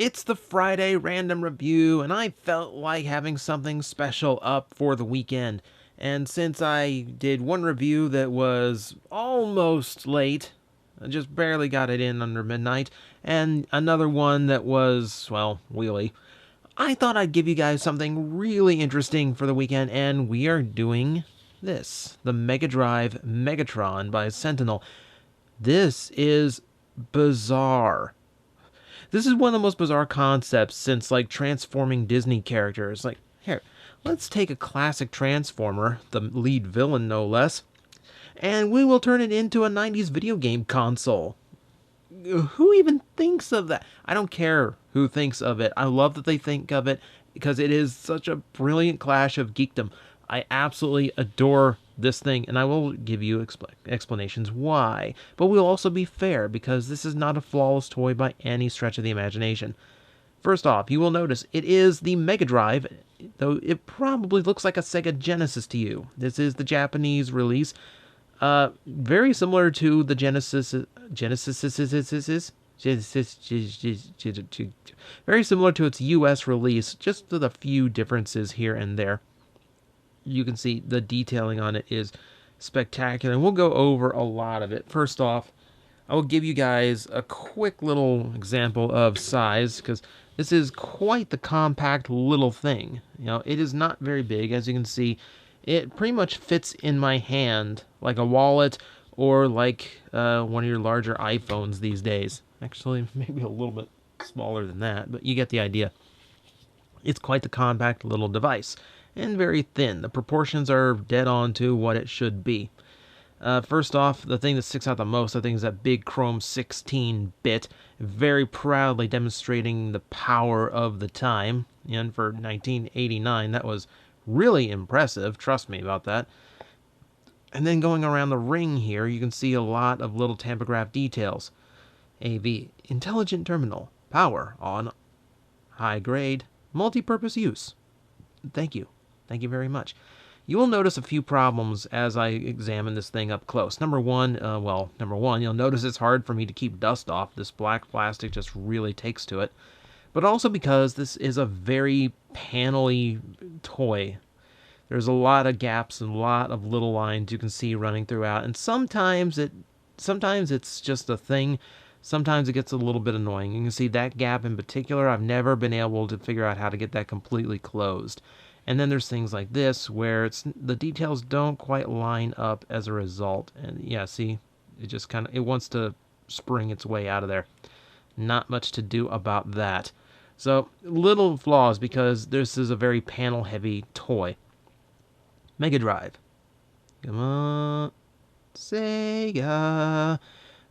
It's the Friday random review, and I felt like having something special up for the weekend. And since I did one review that was almost late, I just barely got it in under midnight, and another one that was, well, wheelie, I thought I'd give you guys something really interesting for the weekend, and we are doing this, the Mega Drive Megatron by Sentinel. This is bizarre. This is one of the most bizarre concepts since, like, transforming Disney characters. Like, here, let's take a classic Transformer, the lead villain no less, and we will turn it into a 90s video game console. Who even thinks of that? I don't care who thinks of it. I love that they think of it because it is such a brilliant clash of geekdom. I absolutely adore this thing, and I will give you explanations why. But we'll also be fair, because this is not a flawless toy by any stretch of the imagination. First off, you will notice it is the Mega Drive, though it probably looks like a Sega Genesis to you. This is the Japanese release. Very similar to the very similar to its US release, just with a few differences here and there. You can see the detailing on it is spectacular, and we'll go over a lot of it. First off, I will give you guys a quick little example of size, because this is quite the compact little thing. You know, it is not very big. As you can see, it pretty much fits in my hand like a wallet, or like one of your larger iPhones these days. Actually, maybe a little bit smaller than that, but you get the idea. It's quite the compact little device, and very thin. The proportions are dead on to what it should be. First off, the thing that sticks out the most, I think, is that big chrome 16-bit, very proudly demonstrating the power of the time. And for 1989, that was really impressive, trust me about that. And then going around the ring here, you can see a lot of little tampograph details. AV, intelligent terminal, power on, high grade, multi-purpose use. Thank you. Thank you very much. You will notice a few problems as I examine this thing up close. Number one, you'll notice it's hard for me to keep dust off. This black plastic just really takes to it. But also because this is a very panel-y toy. There's a lot of gaps and a lot of little lines you can see running throughout, and sometimes it's just a thing. Sometimes it gets a little bit annoying. You can see that gap in particular, I've never been able to figure out how to get that completely closed. And then there's things like this where the details don't quite line up as a result. And yeah, see, it just it wants to spring its way out of there. Not much to do about that. So, little flaws, because this is a very panel-heavy toy. Mega Drive. Come on, Sega.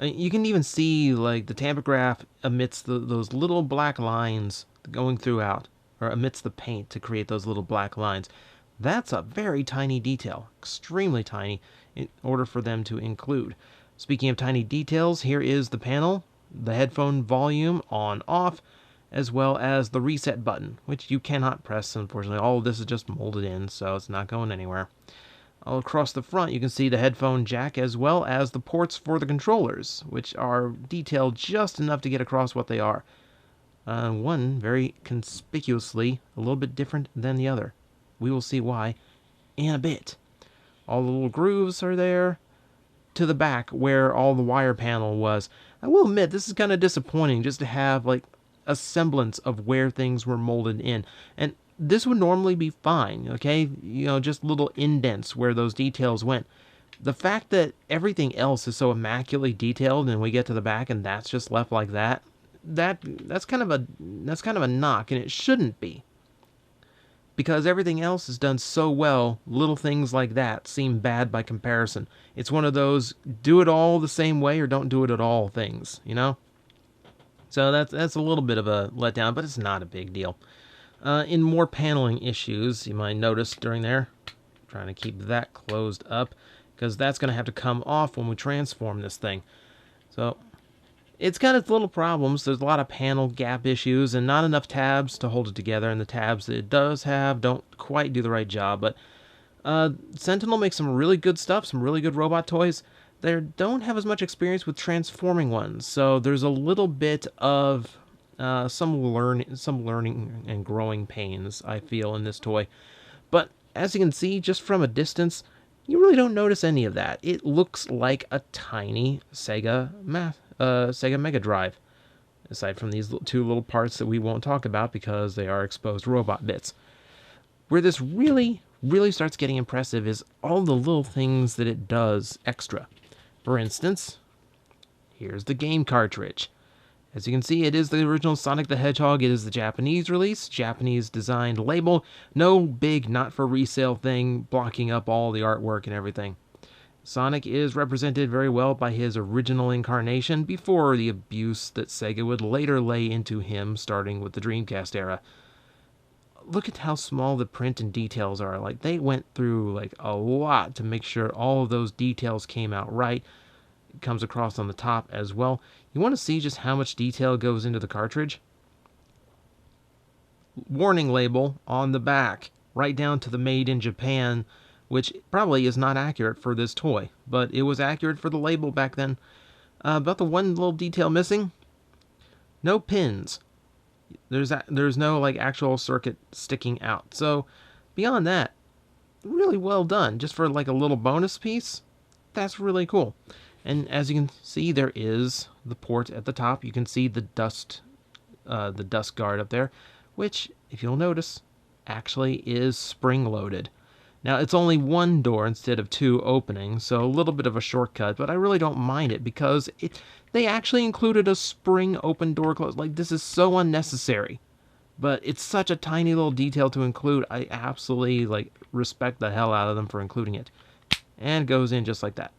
You can even see, like, the tampograph amidst those little black lines going throughout, or amidst the paint to create those little black lines. That's a very tiny detail, extremely tiny, in order for them to include. Speaking of tiny details, here is the panel, the headphone volume on-off, as well as the reset button, which you cannot press, unfortunately. All of this is just molded in, so it's not going anywhere. All across the front, you can see the headphone jack as well as the ports for the controllers, which are detailed just enough to get across what they are. One very conspicuously a little bit different than the other. We will see why in a bit. All the little grooves are there. To the back, where all the wire panel was. I will admit, this is kind of disappointing just to have, like, a semblance of where things were molded in. And this would normally be fine, okay? You know, just little indents where those details went. The fact that everything else is so immaculately detailed and we get to the back and that's just left like that's kind of a knock, and it shouldn't be. Because everything else is done so well, little things like that seem bad by comparison. It's one of those do it all the same way or don't do it at all things, you know? So that's a little bit of a letdown, but it's not a big deal. In more paneling issues, you might notice during there, trying to keep that closed up, because that's going to have to come off when we transform this thing. So it's got its little problems. There's a lot of panel gap issues and not enough tabs to hold it together, and the tabs that it does have don't quite do the right job. But Sentinel makes some really good stuff, some really good robot toys. They don't have as much experience with transforming ones, so there's a little bit of some learning and growing pains I feel in this toy. But as you can see, just from a distance, you really don't notice any of that. It looks like a tiny Sega Mega Drive, aside from these two little parts that we won't talk about because they are exposed robot bits. Where this really, really starts getting impressive is all the little things that it does extra. For instance, here's the game cartridge. As you can see, it is the original Sonic the Hedgehog. It is the Japanese release, Japanese designed label. No big not for resale thing blocking up all the artwork and everything. Sonic is represented very well by his original incarnation before the abuse that Sega would later lay into him starting with the Dreamcast era. Look at how small the print and details are. Like, they went through like a lot to make sure all of those details came out right. It comes across on the top as well. You want to see just how much detail goes into the cartridge? Warning label on the back, right down to the made in Japan, which probably is not accurate for this toy, but it was accurate for the label back then. About the one little detail missing, no pins. There's no like actual circuit sticking out. So beyond that, really well done. Just for like a little bonus piece, that's really cool. And as you can see, there is the port at the top. You can see the dust guard up there, which, if you'll notice, actually is spring-loaded. Now, it's only one door instead of two opening, so a little bit of a shortcut, but I really don't mind it because they actually included a spring open door close. Like, this is so unnecessary, but it's such a tiny little detail to include. I absolutely, like, respect the hell out of them for including it. And it goes in just like that.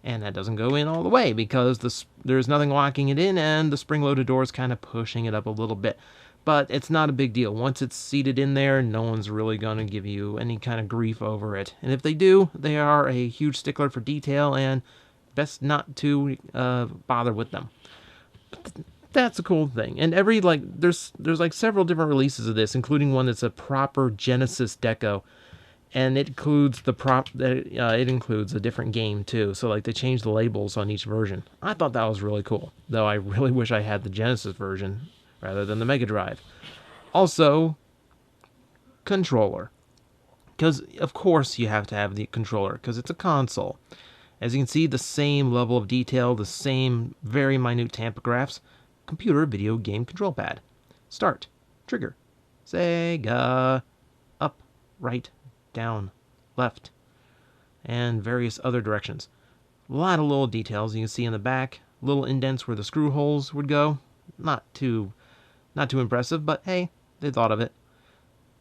And that doesn't go in all the way because there's nothing locking it in, and the spring-loaded door is kind of pushing it up a little bit. But it's not a big deal. Once it's seated in there, no one's really going to give you any kind of grief over it. And if they do, they are a huge stickler for detail, and best not to bother with them. But that's a cool thing. And there's like several different releases of this, including one that's a proper Genesis deco. And it includes it includes a different game too. So like they changed the labels on each version. I thought that was really cool. Though I really wish I had the Genesis version rather than the Mega Drive. Also, controller. Because of course you have to have the controller because it's a console. As you can see, the same level of detail, the same very minute tachographs. Computer video game control pad. Start. Trigger. Sega. Up. Right. Down, left, and various other directions. A lot of little details you can see in the back, little indents where the screw holes would go. Not too impressive, but hey, they thought of it.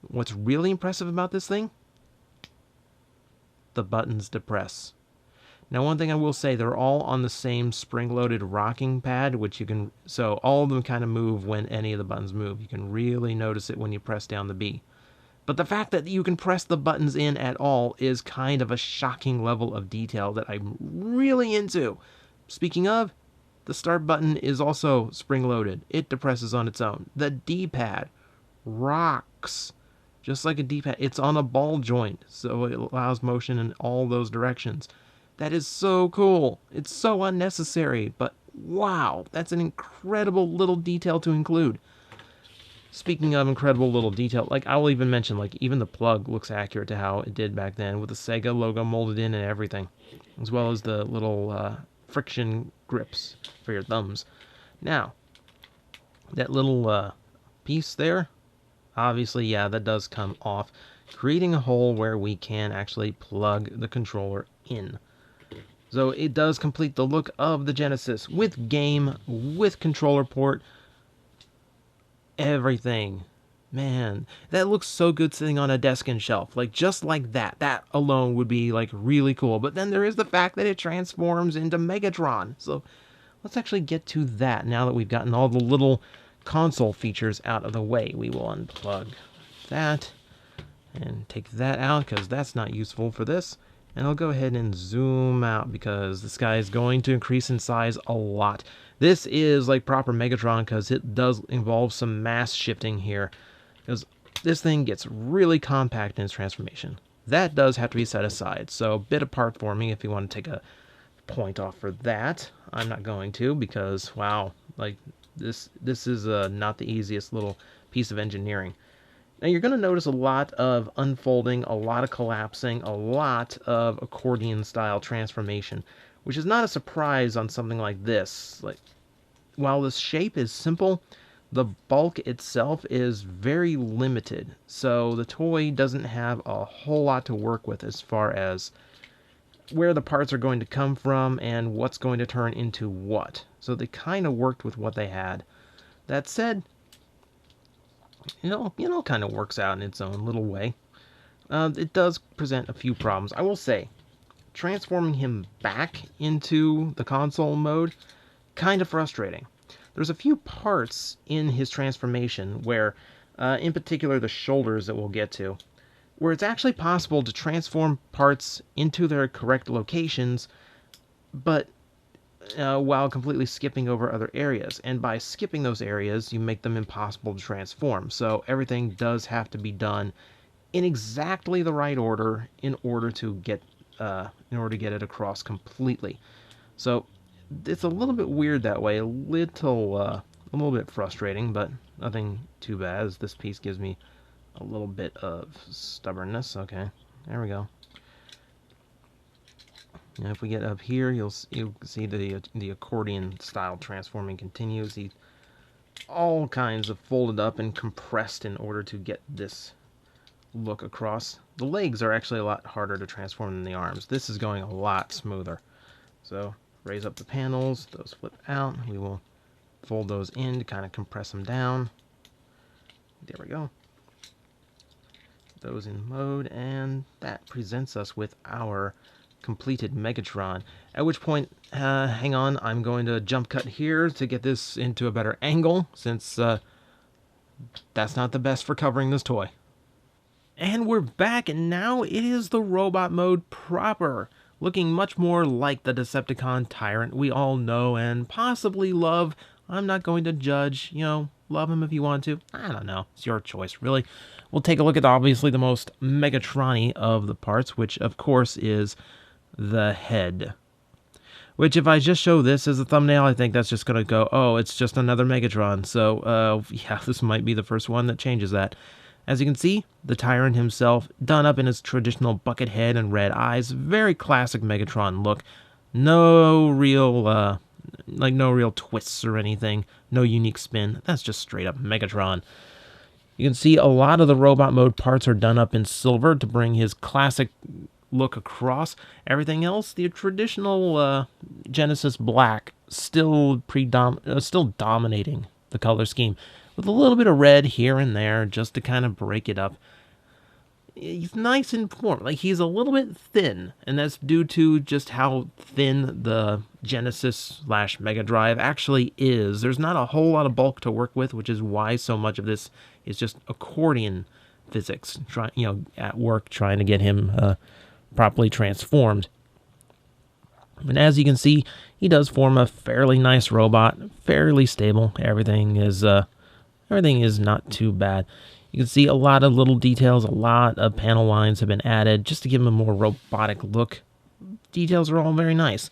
What's really impressive about this thing? The buttons to press. Now, one thing I will say, they're all on the same spring-loaded rocking pad, so all of them kind of move when any of the buttons move. You can really notice it when you press down the B. But the fact that you can press the buttons in at all is kind of a shocking level of detail that I'm really into. Speaking of, the start button is also spring-loaded. It depresses on its own. The D-pad rocks. Just like a D-pad. It's on a ball joint, so it allows motion in all those directions. That is so cool. It's so unnecessary, but wow, that's an incredible little detail to include. Speaking of incredible little detail, like I will even mention, like even the plug looks accurate to how it did back then with the Sega logo molded in and everything, as well as the little friction grips for your thumbs. Now, that little piece there, obviously, yeah, that does come off, creating a hole where we can actually plug the controller in. So it does complete the look of the Genesis with game, with controller port, everything. Man, that looks so good sitting on a desk and shelf. Like, just like that. That alone would be, like, really cool. But then there is the fact that it transforms into Megatron. So, let's actually get to that now that we've gotten all the little console features out of the way. We will unplug that and take that out because that's not useful for this. And I'll go ahead and zoom out because this guy is going to increase in size a lot. This is like proper Megatron because it does involve some mass shifting here. Because this thing gets really compact in its transformation. That does have to be set aside. So a bit of part forming if you want to take a point off for that. I'm not going to, because wow, like this is not the easiest little piece of engineering. Now you're going to notice a lot of unfolding, a lot of collapsing, a lot of accordion style transformation, which is not a surprise on something like this. Like, while this shape is simple, the bulk itself is very limited, so the toy doesn't have a whole lot to work with as far as where the parts are going to come from and what's going to turn into what. So they kind of worked with what they had. That said, kind of works out in its own little way. It does present a few problems. I will say, transforming him back into the console mode, kind of frustrating. There's a few parts in his transformation where, in particular the shoulders that we'll get to, where it's actually possible to transform parts into their correct locations, but while completely skipping over other areas. And by skipping those areas, you make them impossible to transform. So everything does have to be done in exactly the right order in order to get it across completely. So it's a little bit weird that way, a little bit frustrating, but nothing too bad, as this piece gives me a little bit of stubbornness. Okay, there we go. And if we get up here, you'll see the accordion style transforming continues. He's all kinds of folded up and compressed in order to get this look across. The legs are actually a lot harder to transform than the arms. This is going a lot smoother. So raise up the panels, those flip out. We will fold those in to kind of compress them down. There we go. Those in mode, and that presents us with our completed Megatron. At which point, hang on, I'm going to jump cut here to get this into a better angle, since that's not the best for covering this toy. And we're back, and now it is the robot mode proper, looking much more like the Decepticon Tyrant we all know and possibly love. I'm not going to judge, love him if you want to. I don't know, it's your choice, really. We'll take a look at obviously the most Megatron-y of the parts, which of course is the head. Which, if I just show this as a thumbnail, I think that's just going to go, oh, it's just another Megatron. So, yeah, this might be the first one that changes that. As you can see, the Tyrant himself, done up in his traditional bucket head and red eyes. Very classic Megatron look. No real, no real twists or anything. No unique spin. That's just straight up Megatron. You can see a lot of the robot mode parts are done up in silver to bring his classic look across. Everything else, the traditional Genesis black, still dominating the color scheme, with a little bit of red here and there just to kind of break it up. He's nice in form. Like, he's a little bit thin, and that's due to just how thin the Genesis / Mega Drive actually is. There's not a whole lot of bulk to work with, which is why so much of this is just accordion physics, at work trying to get him properly transformed. And as you can see, he does form a fairly nice robot, fairly stable. Everything is not too bad. You can see a lot of little details, a lot of panel lines have been added just to give him a more robotic look. Details are all very nice.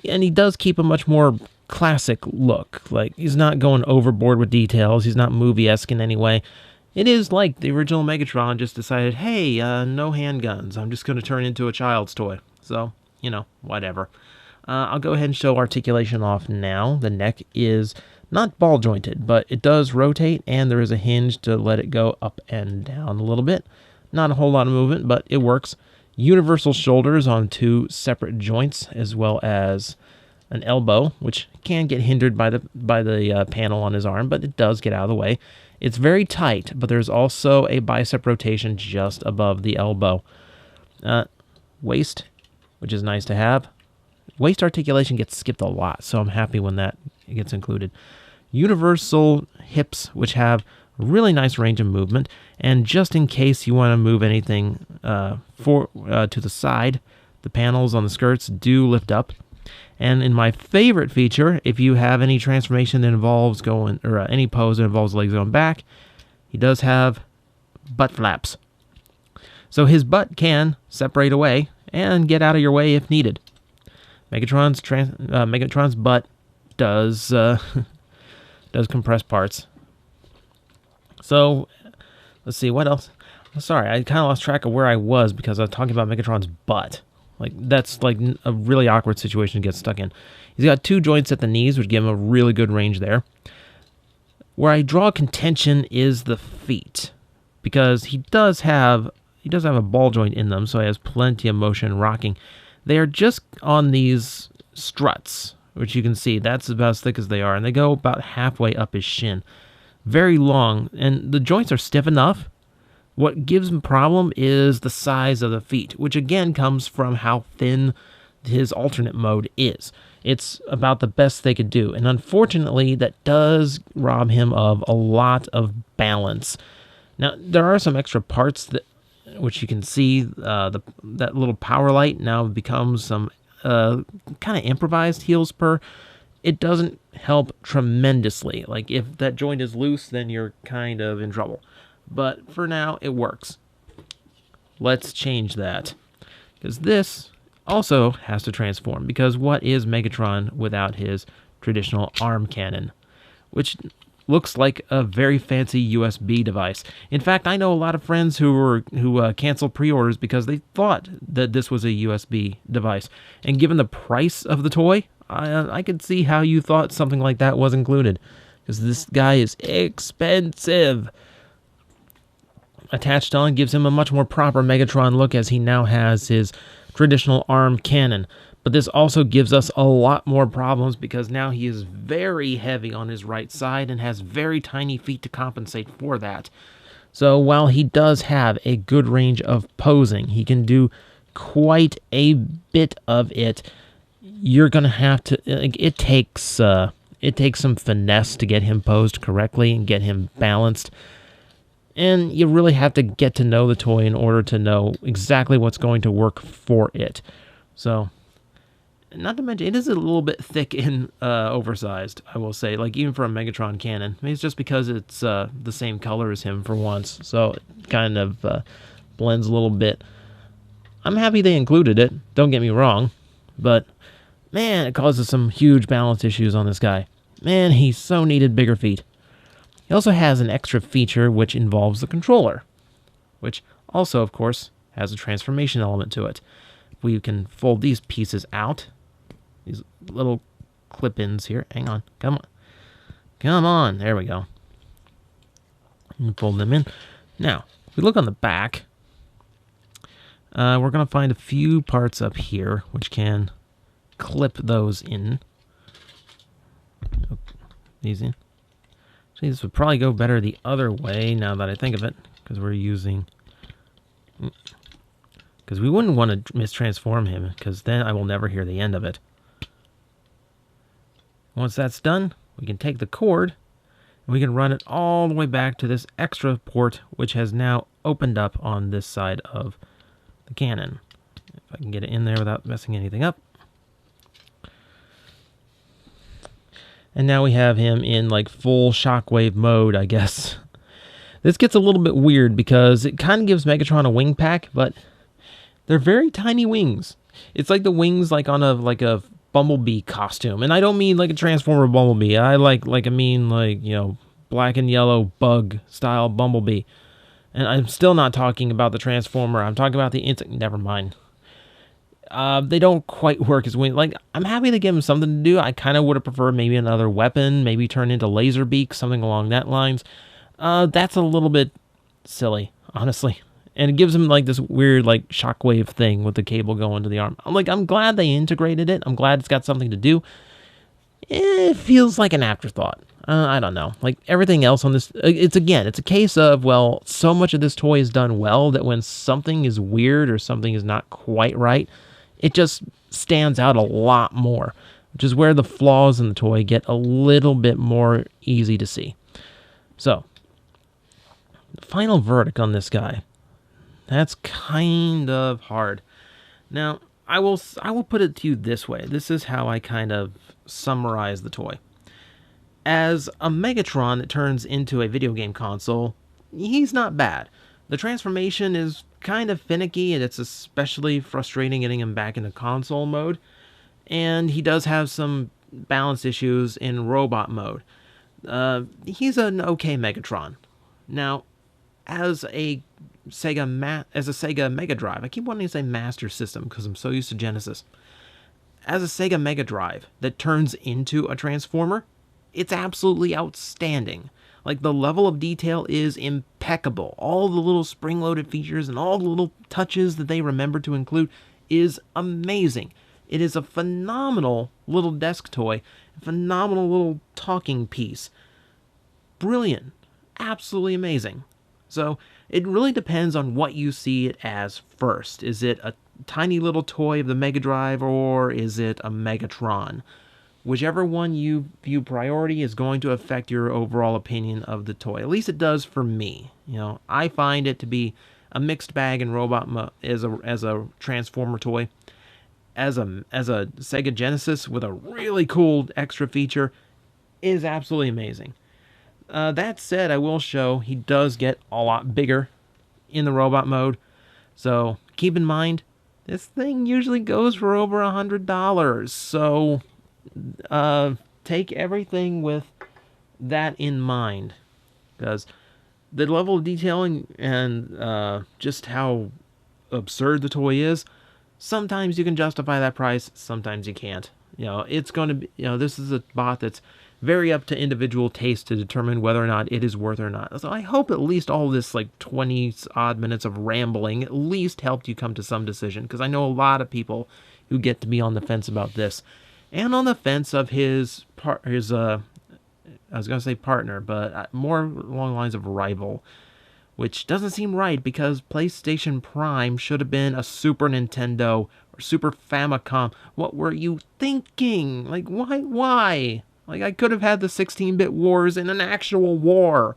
And he does keep a much more classic look. Like, he's not going overboard with details. He's not movie-esque in any way. It is like the original Megatron just decided, hey, no handguns. I'm just going to turn into a child's toy. So, whatever. I'll go ahead and show articulation off now. The neck is not ball jointed, but it does rotate, and there is a hinge to let it go up and down a little bit. Not a whole lot of movement, but it works. Universal shoulders on 2 separate joints, as well as an elbow, which can get hindered by the panel on his arm, but it does get out of the way. It's very tight, but there's also a bicep rotation just above the elbow. Waist, which is nice to have. Waist articulation gets skipped a lot, so I'm happy when that gets included. Universal hips, which have really nice range of movement, and just in case you want to move anything to the side, the panels on the skirts do lift up. And in my favorite feature, if you have any transformation that involves any pose that involves legs going back, he does have butt flaps. So his butt can separate away and get out of your way if needed. Megatron's butt does does compress parts. So let's see what else. Sorry, I kind of lost track of where I was because I was talking about Megatron's butt. Like, that's like a really awkward situation to get stuck in. He's got 2 joints at the knees, which give him a really good range there. Where I draw contention is the feet, because he does have a ball joint in them, so he has plenty of motion rocking. They are just on these struts, which you can see. That's about as thick as they are, and they go about halfway up his shin. Very long, and the joints are stiff enough. What gives him problem is the size of the feet, which again comes from how thin his alternate mode is. It's about the best they could do, and unfortunately, that does rob him of a lot of balance. Now, there are some extra parts that, which you can see, that little power light now becomes some kind of improvised heel spur. It doesn't help tremendously. Like, if that joint is loose, then you're kind of in trouble. But for now, it works. Let's change that, because this also has to transform, because what is Megatron without his traditional arm cannon, which looks like a very fancy USB device. In fact, I know a lot of friends who canceled pre-orders because they thought that this was a USB device, and given the price of the toy, I could see how you thought something like that was included, because this guy is expensive. Attached on gives him a much more proper Megatron look, as he now has his traditional arm cannon. But this also gives us a lot more problems, because now he is very heavy on his right side and has very tiny feet to compensate for that. So while he does have a good range of posing, he can do quite a bit of it. You're going to have to... It takes some finesse to get him posed correctly and get him balanced. And you really have to get to know the toy in order to know exactly what's going to work for it. So, not to mention, it is a little bit thick and oversized, I will say. Like, even for a Megatron cannon. Maybe it's just because it's the same color as him for once. So, it kind of blends a little bit. I'm happy they included it. Don't get me wrong. But, man, it causes some huge balance issues on this guy. Man, he so needed bigger feet. He also has an extra feature which involves the controller, which also, of course, has a transformation element to it. We can fold these pieces out, these little clip-ins here. Hang on, come on, there we go. And fold them in. Now, if we look on the back, we're going to find a few parts up here which can clip those in. These in. See, this would probably go better the other way now that I think of it, because we're using... Because we wouldn't want to mistransform him, because then I will never hear the end of it. Once that's done, we can take the cord, and we can run it all the way back to this extra port, which has now opened up on this side of the cannon. If I can get it in there without messing anything up. And now we have him in like full shockwave mode, I guess. This gets a little bit weird because it kind of gives Megatron a wing pack, but they're very tiny wings. It's like the wings like on a Bumblebee costume. And I don't mean like a Transformer Bumblebee. I mean black and yellow bug style Bumblebee. And I'm still not talking about the Transformer. I'm talking about the insect. Never mind. They don't quite work as wings. Like, I'm happy to give him something to do. I kind of would have preferred maybe another weapon, maybe turn into laser beak, something along that lines. That's a little bit silly, honestly. And it gives him like this weird like shockwave thing with the cable going to the arm. I'm glad they integrated it. I'm glad it's got something to do. It feels like an afterthought. I don't know. Like everything else on this, it's a case of, well, so much of this toy is done well that when something is weird or something is not quite right, it just stands out a lot more, which is where the flaws in the toy get a little bit more easy to see. So, the final verdict on this guy. That's kind of hard. Now, I will put it to you this way. This is how I kind of summarize the toy. As a Megatron that turns into a video game console, he's not bad. The transformation is kind of finicky, and it's especially frustrating getting him back into console mode. and he does have some balance issues in robot mode. He's an okay Megatron. Now, as a Sega Mega Drive, I keep wanting to say Master System because I'm so used to Genesis. As a Sega Mega Drive that turns into a Transformer, it's absolutely outstanding. Like, the level of detail is impeccable. All the little spring-loaded features and all the little touches that they remember to include is amazing. It is a phenomenal little desk toy, a phenomenal little talking piece. Brilliant. Absolutely amazing. So, it really depends on what you see it as first. Is it a tiny little toy of the Mega Drive, or is it a Megatron? Whichever one you view priority is going to affect your overall opinion of the toy. At least it does for me. I find it to be a mixed bag in robot as a Transformer toy. As a Sega Genesis with a really cool extra feature is absolutely amazing. That said, I will show he does get a lot bigger in the robot mode. So keep in mind, this thing usually goes for over $100. So take everything with that in mind, because the level of detailing and just how absurd the toy is, sometimes you can justify that price, sometimes you can't. It's going to be, this is a bot that's very up to individual taste to determine whether or not it is worth it or not. So I hope at least all this 20 odd minutes of rambling at least helped you come to some decision, because I know a lot of people who get to be on the fence about this. And on the fence of his I was going to say partner, but more along the lines of rival, which doesn't seem right because PlayStation Prime should have been a Super Nintendo or Super Famicom. What were you thinking? Why? I could have had the 16-bit wars in an actual war.